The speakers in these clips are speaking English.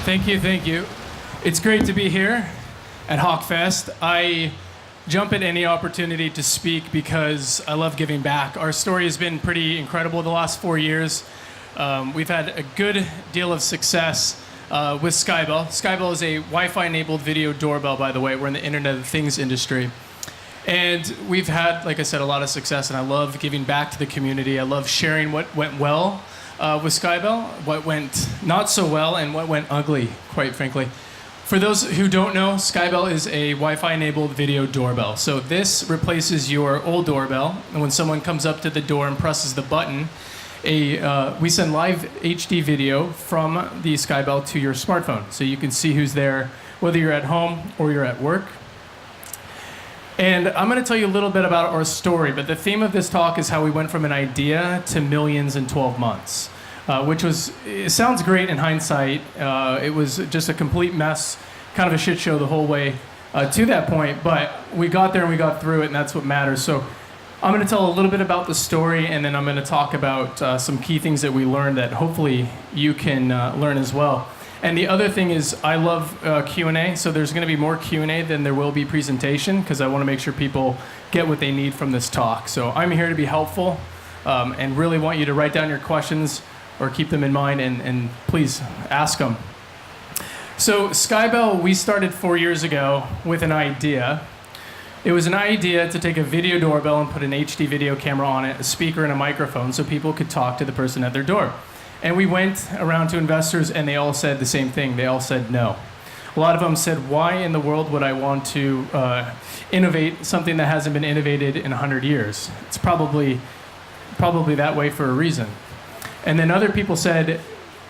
Thank you. It's great to be here at Hawkefest. I jump at any opportunity to speak because I love giving back. Our story has been pretty incredible the last 4 years. We've had a good deal of success with Skybell. Skybell is a Wi-Fi enabled video doorbell, by the way. We're in the Internet of Things industry. And we've had, like I said, a lot of success, and I love giving back to the community. I love sharing what went well with Skybell, what went not so well, and what went ugly, quite frankly. For those who don't know, Skybell is a Wi-Fi enabled video doorbell. So this replaces your old doorbell, and when someone comes up to the door and presses the button, we send live HD video from the Skybell to your smartphone, so you can see who's there, whether you're at home or you're at work. And I'm going to tell you a little bit about our story, but the theme of this talk is how we went from an idea to millions in 12 months, which it sounds great in hindsight. It was just a complete mess, kind of a shit show the whole way to that point, but we got there and we got through it, and that's what matters. So I'm going to tell a little bit about the story, and then I'm going to talk about some key things that we learned that hopefully you can learn as well. And the other thing is I love Q&A, so there's going to be more Q&A than there will be presentation, because I want to make sure people get what they need from this talk. So I'm here to be helpful and really want you to write down your questions or keep them in mind, and please ask them. So Skybell, we started 4 years ago with an idea. It was an idea to take a video doorbell and put an HD video camera on it, a speaker and a microphone, so people could talk to the person at their door. And we went around to investors, and they all said the same thing. They all said no. A lot of them said, why in the world would I want to innovate something that hasn't been innovated in 100 years? It's probably that way for a reason. And then other people said,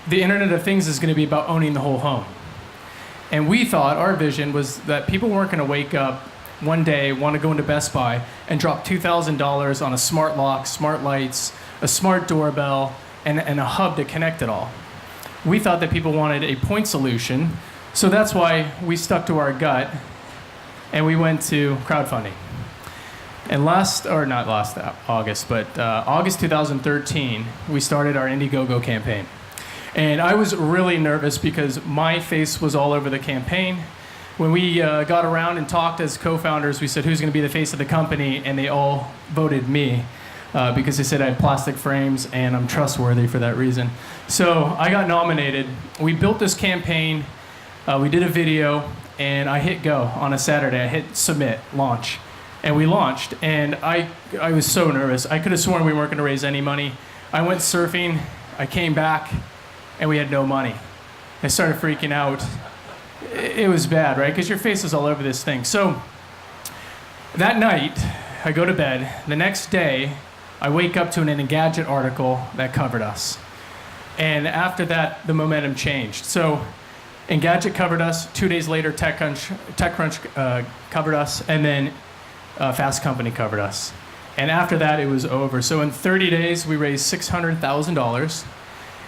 the Internet of Things is going to be about owning the whole home. And we thought, our vision was that people weren't going to wake up one day, want to go into Best Buy, and drop $2,000 on a smart lock, smart lights, a smart doorbell, and a hub to connect it all. We thought that people wanted a point solution, so that's why we stuck to our gut, and we went to crowdfunding. And August 2013, we started our Indiegogo campaign. And I was really nervous because my face was all over the campaign. When we got around and talked as co-founders, we said, who's going to be the face of the company? And they all voted me. Because they said I had plastic frames and I'm trustworthy for that reason. So I got nominated. We built this campaign, we did a video, and I hit go on a Saturday. I hit submit, launch. And we launched, and I was so nervous. I could have sworn we weren't going to raise any money. I went surfing, I came back, and we had no money. I started freaking out. It was bad, right? Because your face is all over this thing. So that night, I go to bed. The next day, I wake up to an Engadget article that covered us. And after that, the momentum changed. So Engadget covered us. 2 days later, TechCrunch covered us. And then Fast Company covered us. And after that, it was over. So in 30 days, we raised $600,000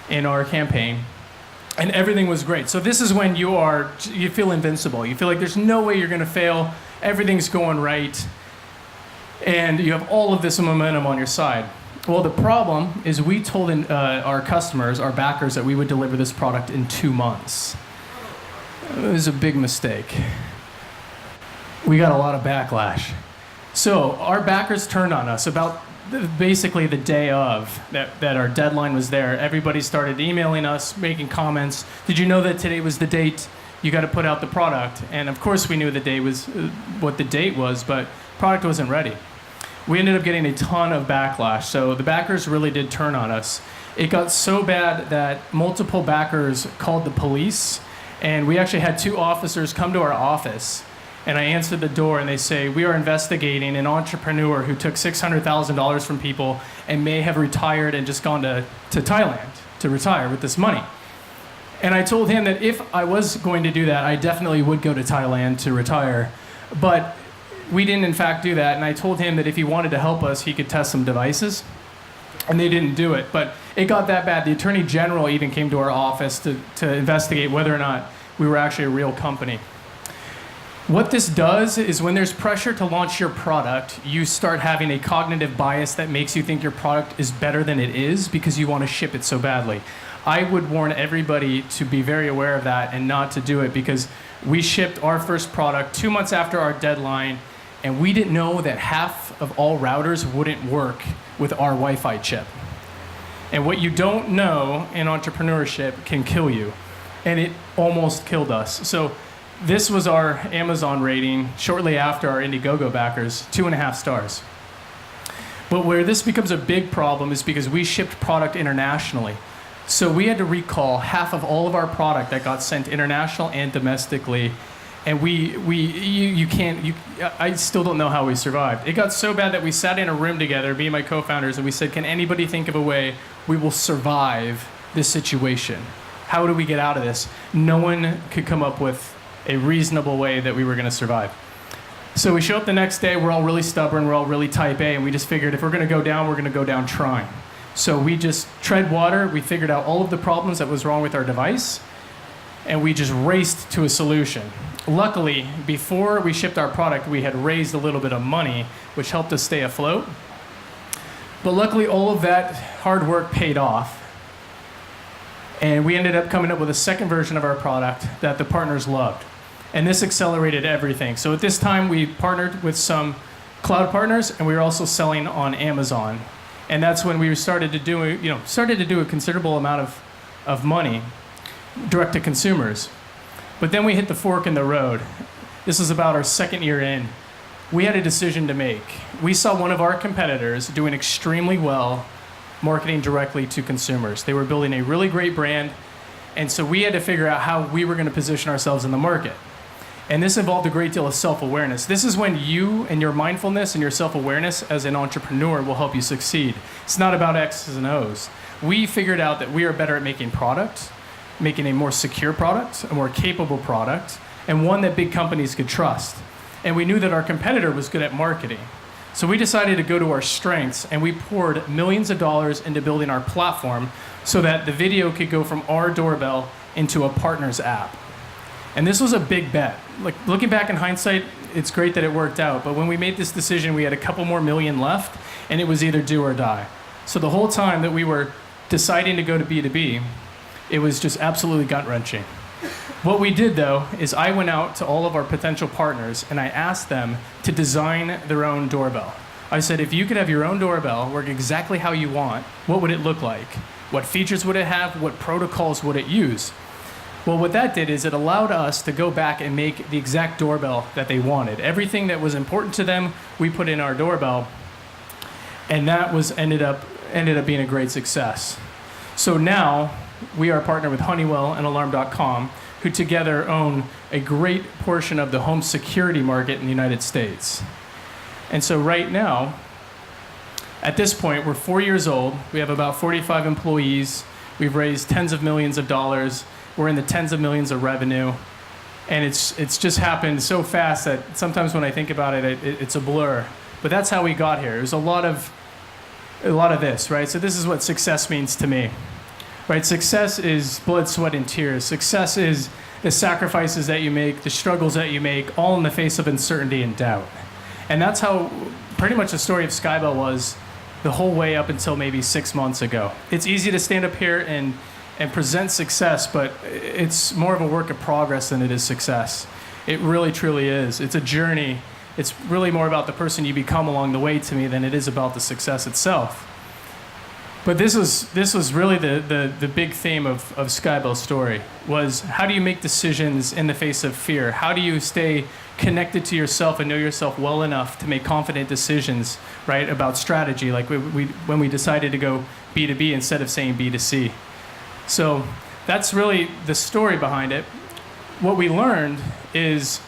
in our campaign. And everything was great. So this is when you feel invincible. You feel like there's no way you're going to fail. Everything's going right. And you have all of this momentum on your side. Well, the problem is we told our customers, our backers, that we would deliver this product in 2 months. It was a big mistake. We got a lot of backlash. So our backers turned on us about basically the day of that our deadline was there. Everybody started emailing us, making comments. Did you know that today was the date you got to put out the product? And of course we knew the day was what the date was, but product wasn't ready. We ended up getting a ton of backlash, so the backers really did turn on us. It got so bad that multiple backers called the police, and we actually had 2 officers come to our office, and I answered the door, and they say, we are investigating an entrepreneur who took $600,000 from people and may have retired and just gone to Thailand to retire with this money. And I told him that if I was going to do that, I definitely would go to Thailand to retire, but we didn't in fact do that, and I told him that if he wanted to help us, he could test some devices, and they didn't do it. But it got that bad. The Attorney General even came to our office to investigate whether or not we were actually a real company. What this does is when there's pressure to launch your product, you start having a cognitive bias that makes you think your product is better than it is because you want to ship it so badly. I would warn everybody to be very aware of that and not to do it, because we shipped our first product 2 months after our deadline, and we didn't know that half of all routers wouldn't work with our Wi-Fi chip. And what you don't know in entrepreneurship can kill you. And it almost killed us. So this was our Amazon rating shortly after our Indiegogo backers, 2.5 stars. But where this becomes a big problem is because we shipped product internationally. So we had to recall half of all of our product that got sent international and domestically. And I still don't know how we survived. It got so bad that we sat in a room together, me and my co-founders, and we said, can anybody think of a way we will survive this situation? How do we get out of this? No one could come up with a reasonable way that we were going to survive. So we show up the next day, we're all really stubborn, we're all really type A, and we just figured if we're going to go down, we're going to go down trying. So we just tread water, we figured out all of the problems that was wrong with our device, and we just raced to a solution. Luckily, before we shipped our product, we had raised a little bit of money, which helped us stay afloat. But luckily, all of that hard work paid off. And we ended up coming up with a second version of our product that the partners loved. And this accelerated everything. So at this time, we partnered with some cloud partners, and we were also selling on Amazon. And that's when we started to do a considerable amount of money direct to consumers. But then we hit the fork in the road. This is about our second year in. We had a decision to make. We saw one of our competitors doing extremely well marketing directly to consumers. They were building a really great brand, and so we had to figure out how we were going to position ourselves in the market. And this involved a great deal of self-awareness. This is when you and your mindfulness and your self-awareness as an entrepreneur will help you succeed. It's not about X's and O's. We figured out that we are better at making product, making a more secure product, a more capable product, and one that big companies could trust. And we knew that our competitor was good at marketing. So we decided to go to our strengths, and we poured millions of dollars into building our platform so that the video could go from our doorbell into a partner's app. And this was a big bet. Like, looking back in hindsight, it's great that it worked out, but when we made this decision, we had a couple more million left, and it was either do or die. So the whole time that we were deciding to go to B2B, it was just absolutely gut-wrenching. What we did, though, is I went out to all of our potential partners, and I asked them to design their own doorbell. I said, if you could have your own doorbell work exactly how you want, what would it look like? What features would it have? What protocols would it use? Well, what that did is it allowed us to go back and make the exact doorbell that they wanted. Everything that was important to them, we put in our doorbell, and that ended up being a great success. So now we are partnered with Honeywell and Alarm.com, who together own a great portion of the home security market in the United States. And so right now, at this point, we're 4 years old. We have about 45 employees. We've raised tens of millions of dollars. We're in the tens of millions of revenue. And it's just happened so fast that sometimes when I think about it, it's a blur. But that's how we got here. It was a lot of this, right? So this is what success means to me. Right? Success is blood, sweat, and tears. Success is the sacrifices that you make, the struggles that you make, all in the face of uncertainty and doubt. And that's how pretty much the story of Skybell was the whole way up until maybe 6 months ago. It's easy to stand up here and present success, but it's more of a work of progress than it is success. It really, truly is. It's a journey. It's really more about the person you become along the way to me than it is about the success itself. But this was really the big theme of Skybell's story, was how do you make decisions in the face of fear? How do you stay connected to yourself and know yourself well enough to make confident decisions, right, about strategy, like when we decided to go B2B instead of saying B2C. So that's really the story behind it. What we learned is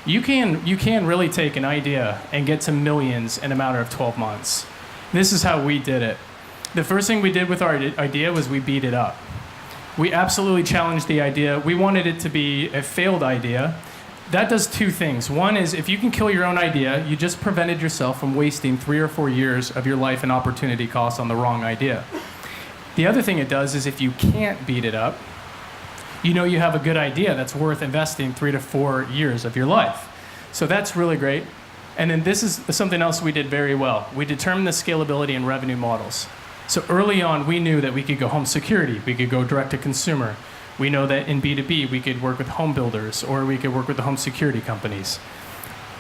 you can really take an idea and get to millions in a matter of 12 months. This is how we did it. The first thing we did with our idea was we beat it up. We absolutely challenged the idea. We wanted it to be a failed idea. That does two things. One is if you can kill your own idea, you just prevented yourself from wasting 3 or 4 years of your life and opportunity costs on the wrong idea. The other thing it does is if you can't beat it up, you know you have a good idea that's worth investing 3 to 4 years of your life. So that's really great. And then this is something else we did very well. We determined the scalability and revenue models. So early on, we knew that we could go home security, we could go direct to consumer. We know that in B2B, we could work with home builders or we could work with the home security companies.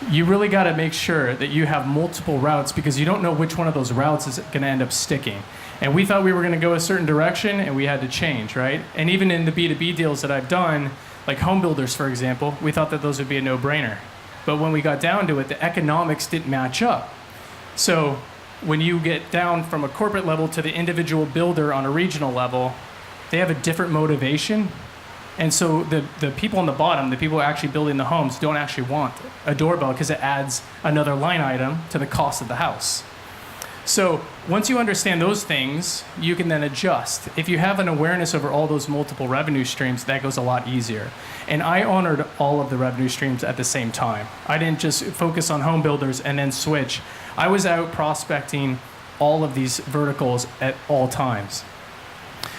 You really got to make sure that you have multiple routes because you don't know which one of those routes is going to end up sticking. And we thought we were going to go a certain direction and we had to change, right? And even in the B2B deals that I've done, like home builders, for example, we thought that those would be a no-brainer. But when we got down to it, the economics didn't match up. So when you get down from a corporate level to the individual builder on a regional level, they have a different motivation. And so the people on the bottom, the people actually building the homes, don't actually want a doorbell because it adds another line item to the cost of the house. So once you understand those things, you can then adjust. If you have an awareness over all those multiple revenue streams, that goes a lot easier. And I honored all of the revenue streams at the same time. I didn't just focus on home builders and then switch. I was out prospecting all of these verticals at all times.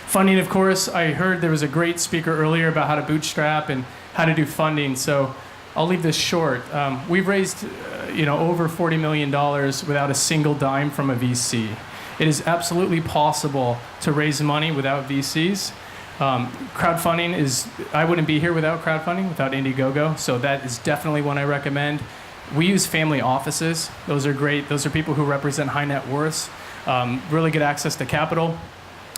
Funding, of course, I heard there was a great speaker earlier about how to bootstrap and how to do funding, so I'll leave this short. We've raised over $40 million without a single dime from a VC. It is absolutely possible to raise money without VCs. Crowdfunding I wouldn't be here without crowdfunding, without Indiegogo, so that is definitely one I recommend. We use family offices. Those are great. Those are people who represent high net worths, really good access to capital.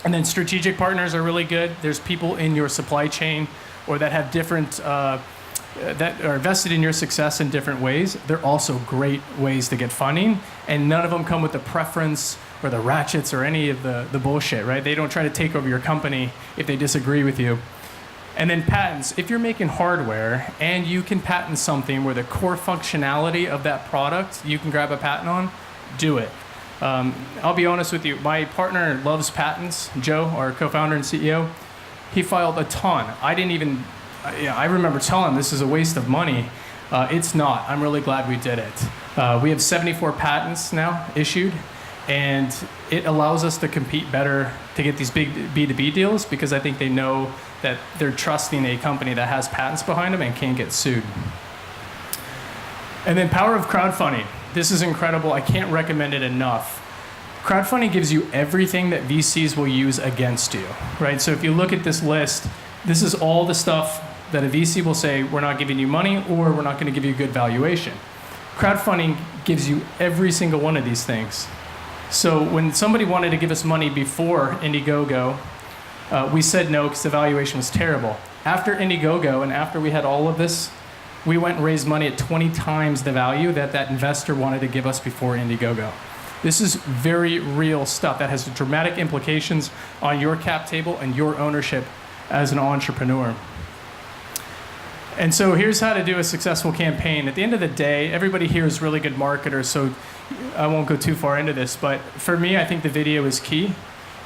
And then strategic partners are really good. There's people in your supply chain or that have different, that are vested in your success in different ways. They're also great ways to get funding, and none of them come with the preference or the ratchets or any of the bullshit, right? They don't try to take over your company if they disagree with you. And then patents. If you're making hardware and you can patent something where the core functionality of that product you can grab a patent on, do it. I'll be honest with you, my partner loves patents, Joe, our co-founder and CEO. He filed a ton. I remember telling him this is a waste of money. It's not. I'm really glad we did it. We have 74 patents now issued, and it allows us to compete better to get these big B2B deals because I think they know that they're trusting a company that has patents behind them and can't get sued. And then power of crowdfunding. This is incredible. I can't recommend it enough. Crowdfunding gives you everything that VCs will use against you, right? So if you look at this list, this is all the stuff that a VC will say, we're not giving you money or we're not going to give you a good valuation. Crowdfunding gives you every single one of these things. So when somebody wanted to give us money before Indiegogo, we said no because the valuation was terrible. After Indiegogo and after we had all of this, we went and raised money at 20 times the value that investor wanted to give us before Indiegogo. This is very real stuff that has dramatic implications on your cap table and your ownership as an entrepreneur. And so here's how to do a successful campaign. At the end of the day, everybody here is really good marketers, so I won't go too far into this, but for me, I think the video is key.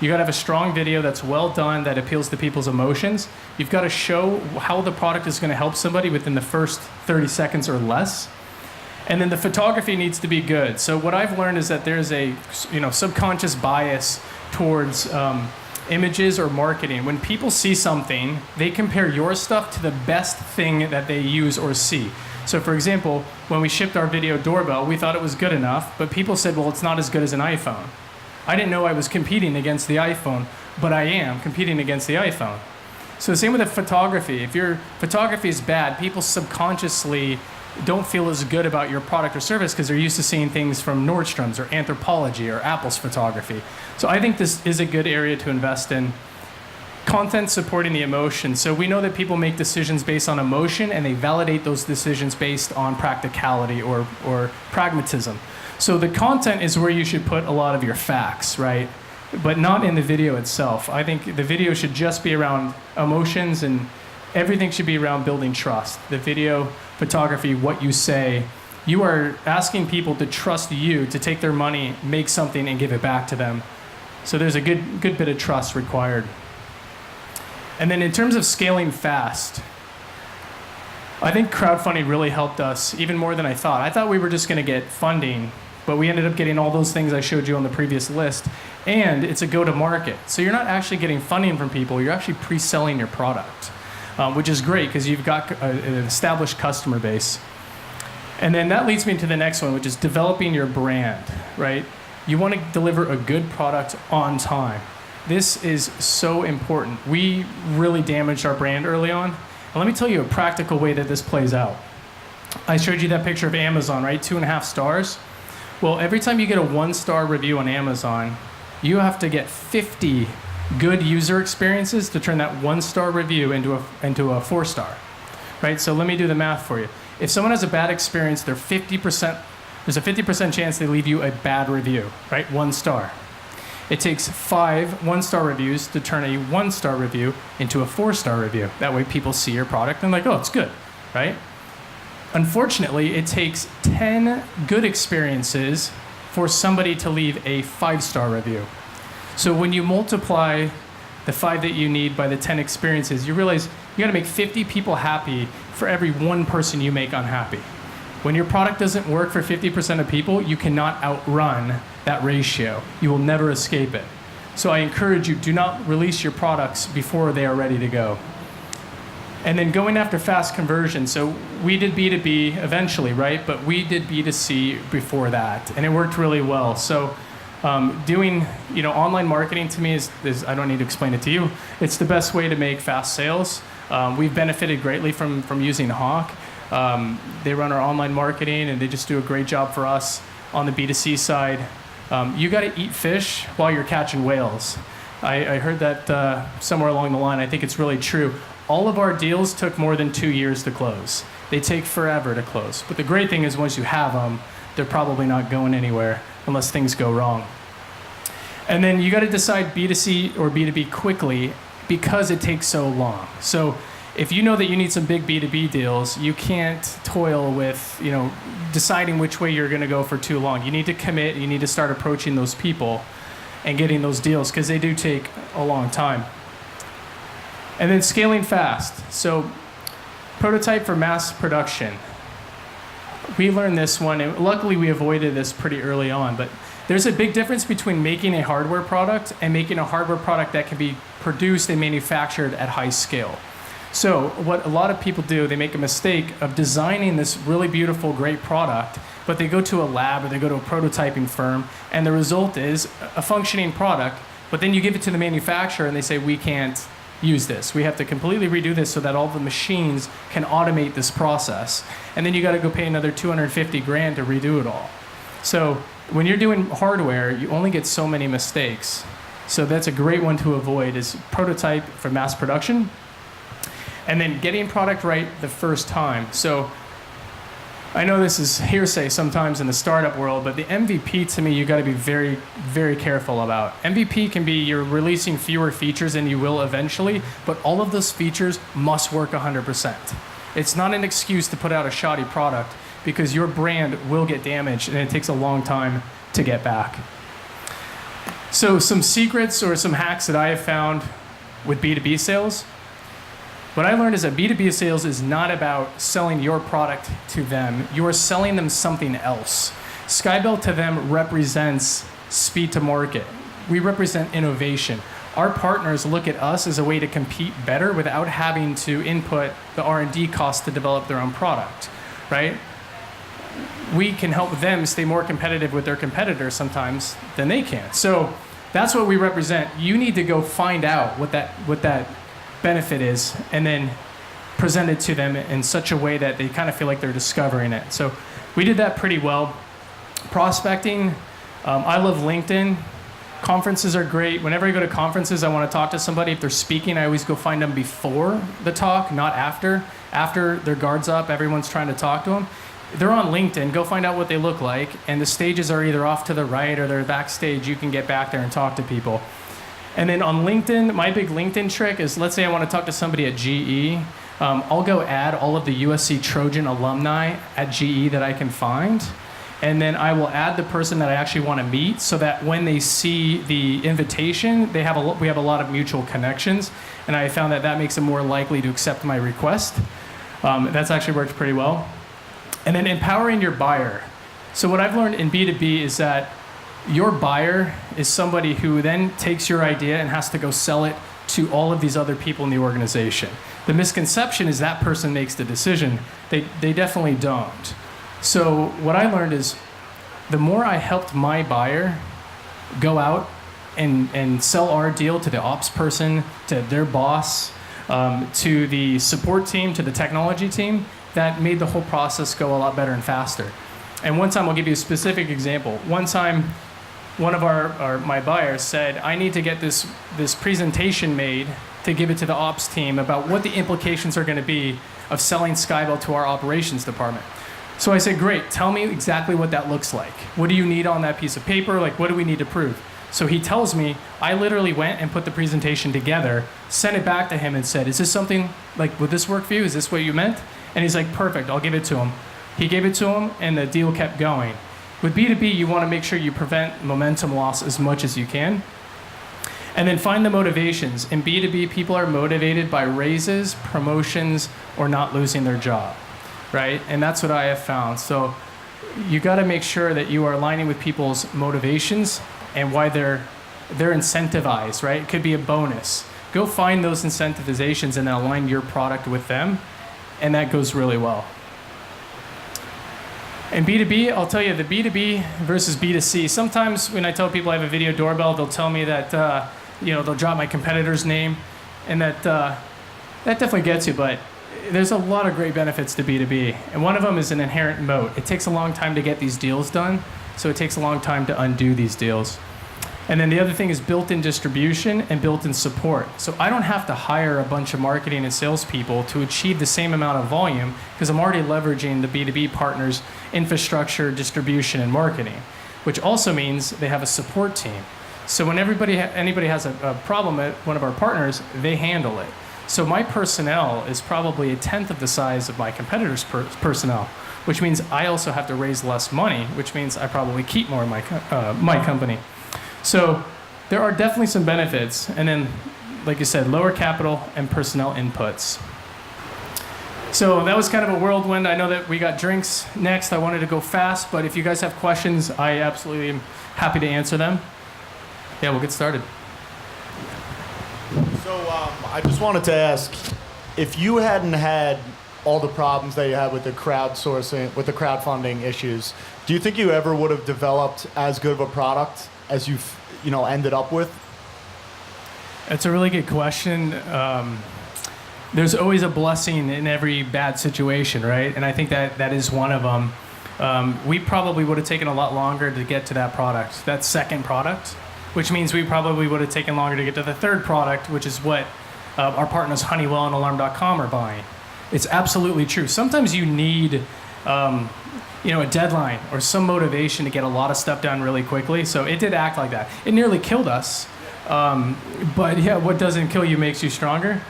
You gotta have a strong video that's well done, that appeals to people's emotions. You've gotta show how the product is gonna help somebody within the first 30 seconds or less. And then the photography needs to be good. So what I've learned is that there's a subconscious bias towards images or marketing. When people see something, they compare your stuff to the best thing that they use or see. So for example, when we shipped our video doorbell, we thought it was good enough, but people said, well, it's not as good as an iPhone. I didn't know I was competing against the iPhone, but I am competing against the iPhone. So the same with the photography. If your photography is bad, people subconsciously don't feel as good about your product or service because they're used to seeing things from Nordstrom's or Anthropologie or Apple's photography. So I think this is a good area to invest in. Content supporting the emotion. So we know that people make decisions based on emotion and they validate those decisions based on practicality or pragmatism. So the content is where you should put a lot of your facts, right? But not in the video itself. I think the video should just be around emotions and everything should be around building trust. The video, photography, what you say, you are asking people to trust you to take their money, make something, and give it back to them. So there's a good bit of trust required. And then in terms of scaling fast, I think crowdfunding really helped us even more than I thought. I thought we were just going to get funding, but we ended up getting all those things I showed you on the previous list. And it's a go-to-market. So you're not actually getting funding from people, you're actually pre-selling your product, which is great because you've got an established customer base. And then that leads me to the next one, which is developing your brand, right? You want to deliver a good product on time. This is so important. We really damaged our brand early on. And let me tell you a practical way that this plays out. I showed you that picture of Amazon, right? 2.5 stars. Well, every time you get a 1-star review on Amazon, you have to get 50 good user experiences to turn that 1-star review into a 4-star, right? So let me do the math for you. If someone has a bad experience, there's a 50% chance they leave you a bad review, right? 1 star. It takes 5 1-star reviews to turn a 1-star review into a 4-star review. That way people see your product and like, oh, it's good, right? Unfortunately, it takes 10 good experiences for somebody to leave a 5-star review. So when you multiply the 5 that you need by the 10 experiences, you realize you gotta make 50 people happy for every 1 person you make unhappy. When your product doesn't work for 50% of people, you cannot outrun that ratio. You will never escape it. So I encourage you, do not release your products before they are ready to go. And then going after fast conversion. So we did B2B eventually, right? But we did B2C before that, and it worked really well. So doing online marketing to me is I don't need to explain it to you. It's the best way to make fast sales. We've benefited greatly from using Hawke. They run our online marketing, and they just do a great job for us on the B2C side. You got to eat fish while you're catching whales. I heard that somewhere along the line. I think it's really true. All of our deals took more than 2 years to close. They take forever to close. But the great thing is once you have them, they're probably not going anywhere unless things go wrong. And then you got to decide B2C or B2B quickly because it takes so long. So if you know that you need some big B2B deals, you can't toil with deciding which way you're going to go for too long. You need to commit. You need to start approaching those people and getting those deals because they do take a long time. And then scaling fast. So prototype for mass production. We learned this one, and luckily we avoided this pretty early on, but there's a big difference between making a hardware product and making a hardware product that can be produced and manufactured at high scale. So what a lot of people do, they make a mistake of designing this really beautiful, great product, but they go to a lab or they go to a prototyping firm, and the result is a functioning product, but then you give it to the manufacturer and they say, we can't use this. We have to completely redo this so that all the machines can automate this process. And then you got to go pay another 250 grand to redo it all. So when you're doing hardware, you only get so many mistakes. So that's a great one to avoid is prototype for mass production. And then getting product right the first time. So I know this is hearsay sometimes in the startup world, but the MVP to me, you got to be very, very careful about. MVP can be you're releasing fewer features than you will eventually, but all of those features must work 100%. It's not an excuse to put out a shoddy product because your brand will get damaged and it takes a long time to get back. So some secrets or some hacks that I have found with B2B sales. What I learned is that B2B sales is not about selling your product to them. You are selling them something else. Skybell to them represents speed to market. We represent innovation. Our partners look at us as a way to compete better without having to input the R&D costs to develop their own product, right? We can help them stay more competitive with their competitors sometimes than they can. So that's what we represent. You need to go find out what that benefit is and then present it to them in such a way that they kind of feel like they're discovering it. So we did that pretty well. Prospecting, I love LinkedIn. Conferences are great. Whenever I go to conferences, I want to talk to somebody. If they're speaking, I always go find them before the talk, not after. After their guard's up, everyone's trying to talk to them. They're on LinkedIn. Go find out what they look like. And the stages are either off to the right or they're backstage. You can get back there and talk to people. And then on LinkedIn, my big LinkedIn trick is, let's say I want to talk to somebody at GE. I'll go add all of the USC Trojan alumni at GE that I can find. And then I will add the person that I actually want to meet so that when they see the invitation, we have a lot of mutual connections. And I found that makes them more likely to accept my request. That's actually worked pretty well. And then empowering your buyer. So what I've learned in B2B is that your buyer is somebody who then takes your idea and has to go sell it to all of these other people in the organization. The misconception is that person makes the decision. They definitely don't. So what I learned is the more I helped my buyer go out and sell our deal to the ops person, to their boss, to the support team, to the technology team, that made the whole process go a lot better and faster. And one time, I'll give you a specific example. One time, one of my buyers said, I need to get this presentation made to give it to the ops team about what the implications are going to be of selling Skybell to our operations department. So I said, great, tell me exactly what that looks like. What do you need on that piece of paper? Like, what do we need to prove? So he tells me, I literally went and put the presentation together, sent it back to him and said, is this something, like, would this work for you? Is this what you meant? And he's like, perfect, I'll give it to him. He gave it to him, and the deal kept going. With B2B, you want to make sure you prevent momentum loss as much as you can. And then find the motivations. In B2B, people are motivated by raises, promotions, or not losing their job, right? And that's what I have found. So you got to make sure that you are aligning with people's motivations and why they're incentivized, right? It could be a bonus. Go find those incentivizations and then align your product with them, and that goes really well. In B2B, I'll tell you, the B2B versus B2C, sometimes when I tell people I have a video doorbell, they'll tell me that, they'll drop my competitor's name, and that definitely gets you, but there's a lot of great benefits to B2B, and one of them is an inherent moat. It takes a long time to get these deals done, so it takes a long time to undo these deals. And then the other thing is built-in distribution and built-in support. So I don't have to hire a bunch of marketing and salespeople to achieve the same amount of volume because I'm already leveraging the B2B partners' infrastructure, distribution, and marketing, which also means they have a support team. So when anybody has a problem at one of our partners, they handle it. So my personnel is probably a tenth of the size of my competitors' personnel, which means I also have to raise less money, which means I probably keep more of my company. So there are definitely some benefits. And then, like you said, lower capital and personnel inputs. So that was kind of a whirlwind. I know that we got drinks next. I wanted to go fast, but if you guys have questions, I absolutely am happy to answer them. Yeah, we'll get started. So I just wanted to ask, if you hadn't had all the problems that you had with the crowdsourcing, with the crowdfunding issues, do you think you ever would have developed as good of a product as you've ended up with? That's a really good question. There's always a blessing in every bad situation, right? And I think that is one of them. We probably would have taken a lot longer to get to that product, that second product, which means we probably would have taken longer to get to the third product, which is what our partners Honeywell and Alarm.com are buying. It's absolutely true. Sometimes you need a deadline or some motivation to get a lot of stuff done really quickly. So it did act like that. It nearly killed us. But yeah, what doesn't kill you makes you stronger.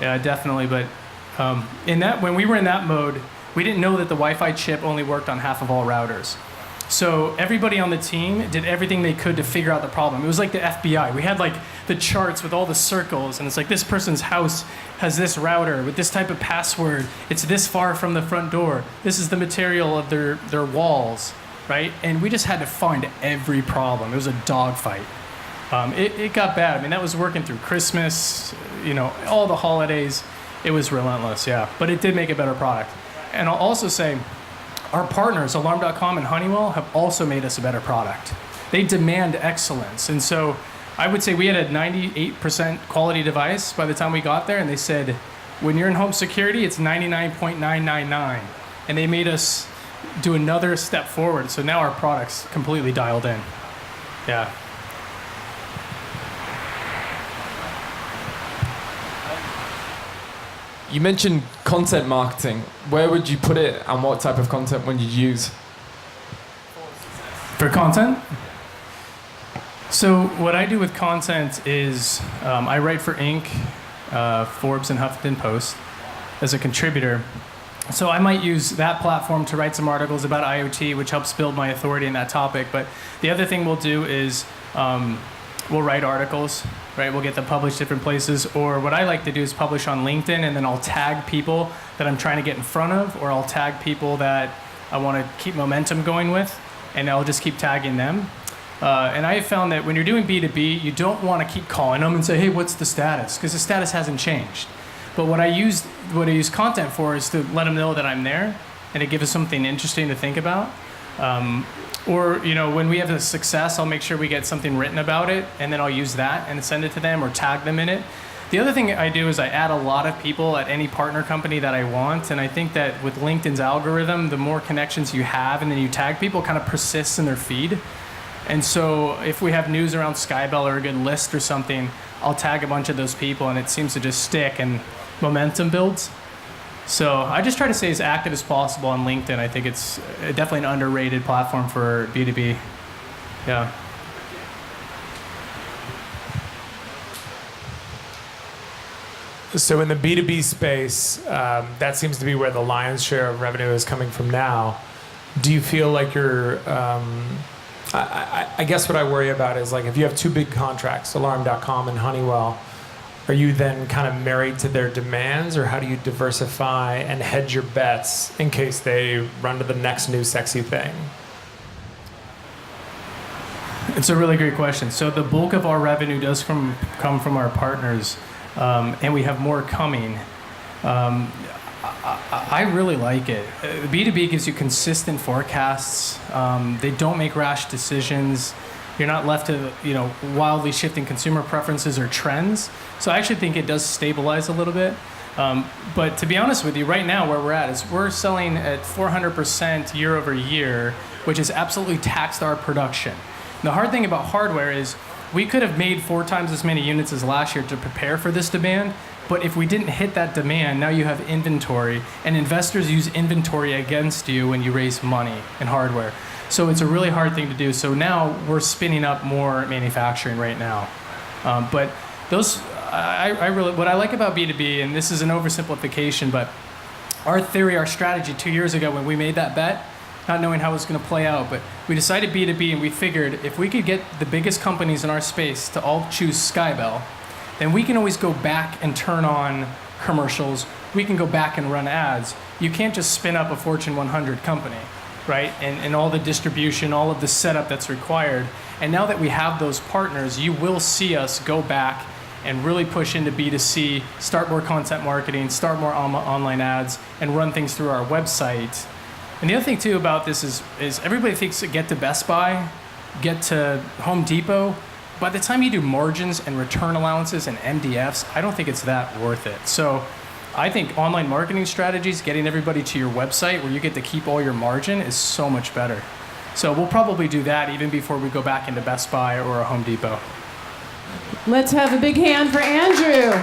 Yeah, definitely. But when we were in that mode, we didn't know that the Wi-Fi chip only worked on half of all routers. So everybody on the team did everything they could to figure out the problem. It was like the FBI. We had like the charts with all the circles, and it's like this person's house has this router with this type of password. It's this far from the front door. This is the material of their walls, right? And we just had to find every problem. It was a dogfight. It got bad. I mean, that was working through Christmas, all the holidays. It was relentless, yeah. But it did make a better product. And I'll also say, our partners, Alarm.com and Honeywell, have also made us a better product. They demand excellence. And so I would say we had a 98% quality device by the time we got there, and they said, when you're in home security, it's 99.999. And they made us do another step forward. So now our product's completely dialed in. Yeah. You mentioned content marketing. Where would you put it, and what type of content would you use? For content? So what I do with content is I write for Inc., Forbes, and Huffington Post as a contributor. So I might use that platform to write some articles about IoT, which helps build my authority in that topic. But the other thing we'll do is we'll write articles, right? We'll get them published different places. Or what I like to do is publish on LinkedIn, and then I'll tag people that I'm trying to get in front of, or I'll tag people that I want to keep momentum going with, and I'll just keep tagging them. And I have found that when you're doing B2B, you don't want to keep calling them and say, hey, what's the status? Because the status hasn't changed. But what I use content for is to let them know that I'm there and it gives us something interesting to think about. Or, when we have a success, I'll make sure we get something written about it, and then I'll use that and send it to them or tag them in it. The other thing I do is I add a lot of people at any partner company that I want, and I think that with LinkedIn's algorithm, the more connections you have and then you tag people, kind of persists in their feed. And so if we have news around Skybell or a good list or something, I'll tag a bunch of those people, and it seems to just stick and momentum builds. So I just try to stay as active as possible on LinkedIn. I think it's definitely an underrated platform for B2B. Yeah. So in the B2B space, that seems to be where the lion's share of revenue is coming from now. Do you feel like you're, I guess what I worry about is like if you have two big contracts, Alarm.com and Honeywell, are you then kind of married to their demands, or how do you diversify and hedge your bets in case they run to the next new sexy thing? It's a really great question. So the bulk of our revenue does come from our partners, and we have more coming. I really like it. B2B gives you consistent forecasts. They don't make rash decisions. You're not left to wildly shifting consumer preferences or trends. So I actually think it does stabilize a little bit. But to be honest with you, right now where we're at is we're selling at 400% year over year, which has absolutely taxed our production. And the hard thing about hardware is we could have made 4 times as many units as last year to prepare for this demand. But if we didn't hit that demand, now you have inventory, and investors use inventory against you when you raise money in hardware. So it's a really hard thing to do. So now we're spinning up more manufacturing right now. But those, I really, what I like about B2B, and this is an oversimplification, but our theory, our strategy 2 years ago when we made that bet, not knowing how it was going to play out, but we decided B2B, and we figured if we could get the biggest companies in our space to all choose Skybell, then we can always go back and turn on commercials. We can go back and run ads. You can't just spin up a Fortune 100 company, right? And all the distribution, all of the setup that's required. And now that we have those partners, you will see us go back and really push into B2C, start more content marketing, start more online ads, and run things through our website. And the other thing too about this is everybody thinks to get to Best Buy, get to Home Depot. By the time you do margins and return allowances and MDFs, I don't think it's that worth it. So I think online marketing strategies, getting everybody to your website where you get to keep all your margin is so much better. So we'll probably do that even before we go back into Best Buy or a Home Depot. Let's have a big hand for Andrew.